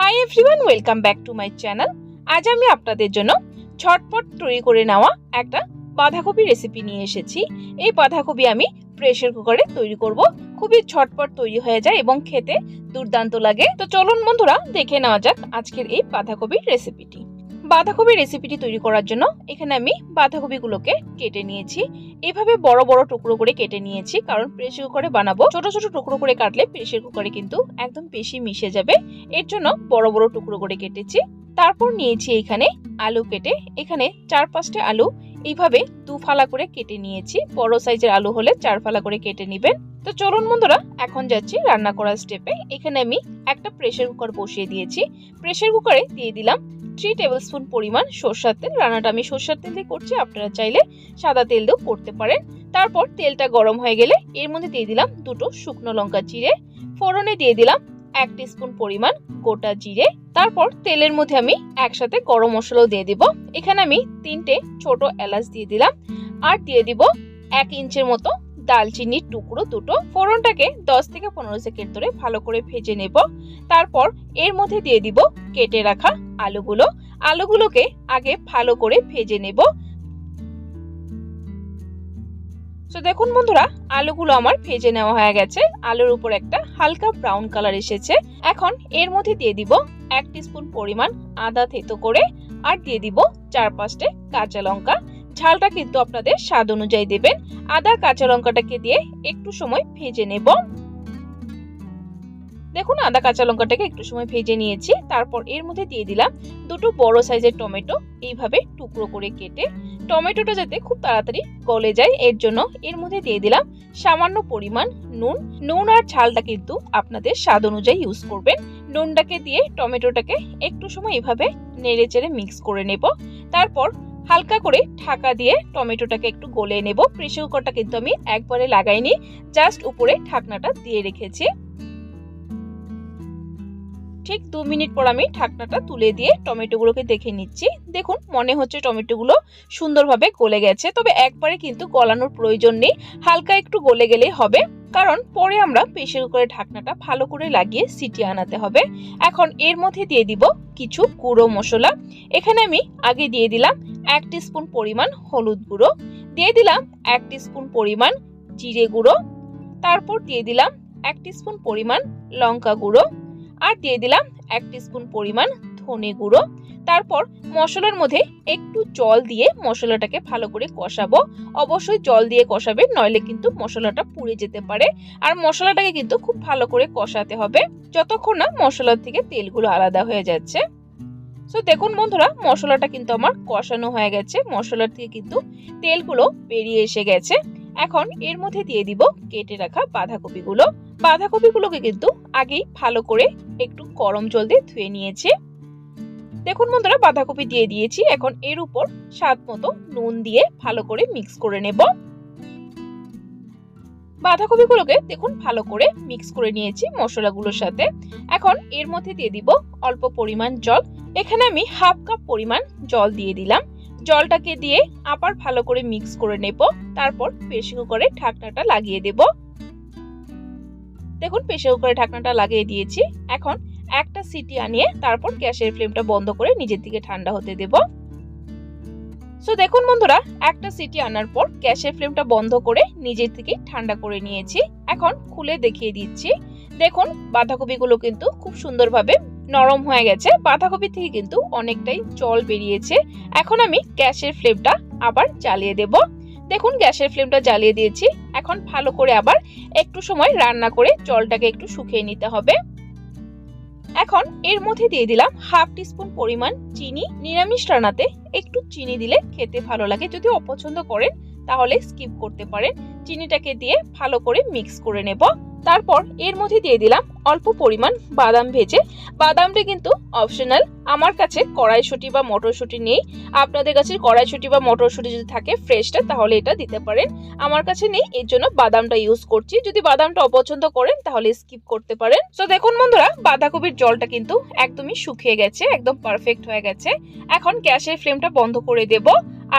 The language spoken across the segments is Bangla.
Hi everyone, welcome back to my channel. আজ আমি আপনাদের জন্য ঝটপট তৈরি করে নেওয়া একটা বাঁধাকপি রেসিপি নিয়ে এসেছি। এই বাঁধাকপি আমি প্রেসার কুকারে তৈরি করব। খুবই ঝটপট তৈরি হয়ে যায় এবং খেতে দুর্দান্ত লাগে। তো চলুন বন্ধুরা, দেখে নেওয়া যাক আজকের এই বাঁধাকপির রেসিপিটি। বাঁধাকপির রেসিপিটি তৈরি করার জন্য এখানে আমি বাঁধাকপিগুলোকে কেটে নিয়েছি। এভাবে বড় বড় টুকরো করে কেটে নিয়েছি, কারণ প্রেসার কুকারে বানাবো। ছোট ছোট টুকরো করে কাটলে প্রেসার কুকারে কিন্তু একদম বেশি মিশে যাবে, এর জন্য বড় বড় টুকরো করে কেটেছি। তারপর নিয়েছি এখানে আলু কেটে, এখানে 4-5টা আলু এইভাবে 2 ফালা করে কেটে নিয়েছি। বড় সাইজের আলু হলে 4 ফালা করে কেটে নেবেন। তো চলুন বন্ধুরা, এখন যাচ্ছি রান্না করার স্টেপে। এখানে আমি একটা প্রেসার কুকার বসিয়ে দিয়েছি। প্রেসার কুকারে দিয়ে দিলাম 3 টেবিল স্পুন পরিমাণ সরষের তেল। রান্নাটা আমি সরষের তেল দিয়ে করছি, আপনারা চাইলে সাদা তেল দিয়েও করতে পারেন। তারপর তেলটা গরম হয়ে গেলে এর মধ্যে দিয়ে দিলাম 2টো শুকনো লঙ্কা চিড়ে। ফোড়নে দিয়ে দিলাম 1 টিস্পুন পরিমাণ গোটা জিরে। তারপর তেলের মধ্যে আমি একসাথে গরম মশলাও দিয়ে দিব। এখানে আমি 3টে ছোট এলাচ দিয়ে দিলাম, আর দিয়ে দিব 1 ইঞ্চের মতো দালচিনির টুকরো 2টো। ফোড়নটাকে 10 থেকে 15 সেকেন্ড ধরে ভালো করে ভেজে নেব। তারপর এর মধ্যে দিয়ে দিব কেটে রাখা আলুগুলোকে আগে ভালো করে ভেজে নেব। তো দেখুন বন্ধুরা, আলুগুলো আমার ভেজে নেওয়া হয়ে গেছে। আলুর উপর একটা হালকা ব্রাউন কালার এসেছে। এখন এর মধ্যে দিয়ে দিব 1 টিস্পুন পরিমাণ আদা থেতো করে, আর দিয়ে দিব 4-5টে কাঁচা লঙ্কা। ঝালটা কিন্তু আপনাদের স্বাদ অনুযায়ী দেবেন। আদা কাঁচা লঙ্কাটাকে দিয়ে একটু সময় ভেজে নেব। দেখুন, আদা কাঁচা লঙ্কাটাকে একটু সময় ভেজে নিয়েছি। তারপর এর মধ্যে দিয়ে দিলাম 2টো বড় সাইজের টমেটো, এইভাবে টুকরো করে কেটে। টমেটোটা যাতে খুব তাড়াতাড়ি গলে যায় এর জন্য এর মধ্যে দিয়ে দিলাম সামান্য পরিমাণ নুন আর ঝালটা কিন্তু আপনাদের স্বাদ অনুযায়ী ইউজ করবেন। নুনটাকে দিয়ে টমেটোটাকে একটু সময় এইভাবে নেড়ে চেড়ে মিক্স করে নেব। তারপর হালকা করে ঢাকা দিয়ে টমেটোটাকে একটু গলে নেব। প্রেসার কুকারটা কিন্তু আমি একবারে লাগাইনি, জাস্ট উপরে ঢাকনাটা দিয়ে রেখেছি। ঠিক 2 মিনিট পর আমি ঢাকনাটা তুলে দিয়ে টমেটোগুলোকে দেখে নিচ্ছি। দেখুন, মনে হচ্ছে টমেটোগুলো সুন্দরভাবে গলে গেছে, তবে একবারে কিন্তু গলানোর প্রয়োজন নেই, হালকা একটু গলে গেলেই হবে, কারণ পরে আমরা প্রেসার কুকারের ঢাকনাটা ভালো করে লাগিয়ে সিটি আনাতে হবে। এখন এর মধ্যে দিয়ে দিব কিছু গুঁড়ো মশলা। এখানে আমি আগে দিয়ে দিলাম 1 টিস্পুন পরিমাণ হলুদ গুঁড়ো, দিয়ে দিলাম 1 টিস্পুন পরিমাণ জিরে গুঁড়ো, তারপর দিয়ে দিলাম 1 টিস্পুন পরিমাণ লঙ্কা গুঁড়ো, আর দিয়ে দিলাম 1 টিস্পুন পরিমাণ ধনে গুঁড়ো। তারপর মশলার মধ্যে একটু জল দিয়ে মশলাটাকে ভালো করে কষাবো। অবশ্যই জল দিয়ে কষাবে, নইলে কিন্তু মশলাটা পুড়ে যেতে পারে। আর মশলাটাকে কিন্তু খুব ভালো করে কষাতে হবে যতক্ষণ না মশলার থেকে তেলগুলো আলাদা হয়ে যাচ্ছে। তো দেখুন বন্ধুরা, মশলাটা কিন্তু আমার কষানো হয়ে গেছে, মশলার থেকে কিন্তু তেলগুলো বেরিয়ে এসে গেছে। এখন এর মধ্যে দিয়ে দিব কেটে রাখা বাঁধাকপিগুলোকে কিন্তু আগেই ভালো করে একটু গরম জল দিয়ে ধুয়ে নিয়েছি। দেখুন বন্ধুরা, বাঁধাকপি দিয়ে দিয়েছি। এখন এর উপর স্বাদ মতো নুন দিয়ে ভালো করে মিক্স করে নেব। বাঁধাকপিগুলোকে দেখুন ভালো করে মিক্স করে নিয়েছি মশলাগুলোর সাথে। এখন এর মধ্যে দিয়ে দিব অল্প পরিমাণ জল। এখানে আমি 1/2 কাপ পরিমাণ জল দিয়ে দিলাম। জলটাকে দিয়ে আবার ভালো করে মিক্স করে নেব। তারপর প্রেসার কুকারে ঢাকনাটা লাগিয়ে দেব। দেখুন, প্রেসার কুকারে ঢাকনাটা লাগিয়ে দিয়েছি। এখন একটা সিটি আনিয়ে তারপর গ্যাসের ফ্লেমটা বন্ধ করে নিজের দিকে ঠান্ডা হতে দেব। সো দেখুন বন্ধুরা, একটা সিটি আনার পর গ্যাসের ফ্লেমটা বন্ধ করে নিজের থেকে ঠান্ডা করে নিয়েছি। এখন খুলে দেখিয়ে দিচ্ছি। দেখুন, বাঁধাকপিগুলো কিন্তু খুব সুন্দরভাবে নরম হয়ে গেছে। বাঁধাকপি থেকে কিন্তু অনেকটাই জল বেরিয়েছে। এখন আমি গ্যাসের ফ্লেমটা আবার জ্বালিয়ে দেব। দেখুন, গ্যাসের ফ্লেমটা জ্বালিয়ে দিয়েছি। এখন ভালো করে আবার একটু সময় রান্না করে জলটাকে একটু শুকিয়ে নিতে হবে। এখন এর মধ্যে দিয়ে দিলাম 1/2 টিস্পুন পরিমাণ চিনি। নিরামিষ রান্নাতে একটু চিনি দিলে খেতে ভালো লাগে, যদি অপছন্দ করেন তাহলে স্কিপ করতে পারেন। চিনিটাকে দিয়ে ভালো করে মিক্স করে নেব। তারপর এর মধ্যে দিয়ে দিলাম অল্প পরিমাণ বাদাম ভেজে। বাদামটা কিন্তু অপশনাল, আমার কাছে কড়াইশুঁটি বা মটরশুঁটি নেই। আপনাদের কাছে কড়াইশুঁটি বা মটরশুঁটি যদি থাকে ফ্রেশটা, তাহলে এটা দিতে পারেন। আমার কাছে নেই, এর জন্য বাদামটা ইউজ করছি। যদি বাদামটা অপছন্দ করেন তাহলে স্কিপ করতে পারেন। তো দেখুন বন্ধুরা, বাঁধাকপির জলটা কিন্তু একদমই শুকিয়ে গেছে, একদম পারফেক্ট হয়ে গেছে। এখন গ্যাসের ফ্লেমটা বন্ধ করে দেব।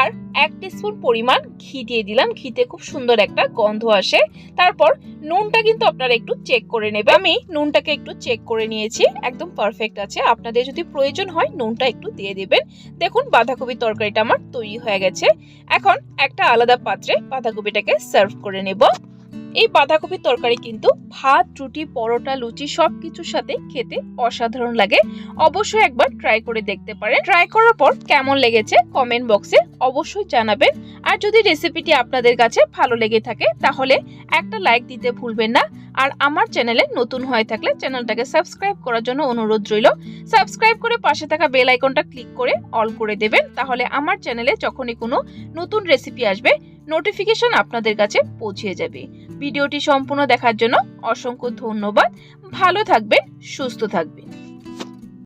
আর 1 টিস্পুন পরিমাণ ঘি দিয়ে দিলাম। ঘিতে খুব সুন্দর একটা গন্ধ আসে। তারপর নুনটা কিন্তু আপনারা একটু চেক করে নেবেন। আমি নুনটাকে একটু চেক করে নিয়েছি, একদম পারফেক্ট আছে। আপনাদের যদি প্রয়োজন হয় নুনটা একটু দিয়ে দিবেন। দেখুন বাঁধাকপি তরকারিটা আমার তৈরি হয়ে গেছে। এখন একটা আলাদা পাত্রে বাঁধাকপিটাকে সার্ভ করে নেব। এই বাঁধাকপির তরকারি কিন্তু ভাত, রুটি, পরোটা, লুচি সবকিছুর সাথে খেতে অসাধারণ লাগে। অবশ্যই একবার ট্রাই করে দেখতে পারেন। ট্রাই করার পর কেমন লেগেছে কমেন্ট বক্সে অবশ্যই জানাবেন। আর যদি রেসিপিটি আপনাদের কাছে ভালো লেগে থাকে তাহলে একটা লাইক দিতে ভুলবেন না। আর আমার চ্যানেলে নতুন হয়ে থাকলে চ্যানেলটাকে সাবস্ক্রাইব করার জন্য অনুরোধ রইল। সাবস্ক্রাইব করে পাশে থাকা বেল আইকনটা ক্লিক করে অল করে দেবেন। তাহলে আমার চ্যানেলে যখনই কোনো নতুন রেসিপি আসবে নোটিফিকেশন আপনাদের কাছে পৌঁছে যাবে। ভিডিওটি সম্পূর্ণ দেখার জন্য অসংখ্য ধন্যবাদ। ভালো থাকবেন, সুস্থ থাকবেন।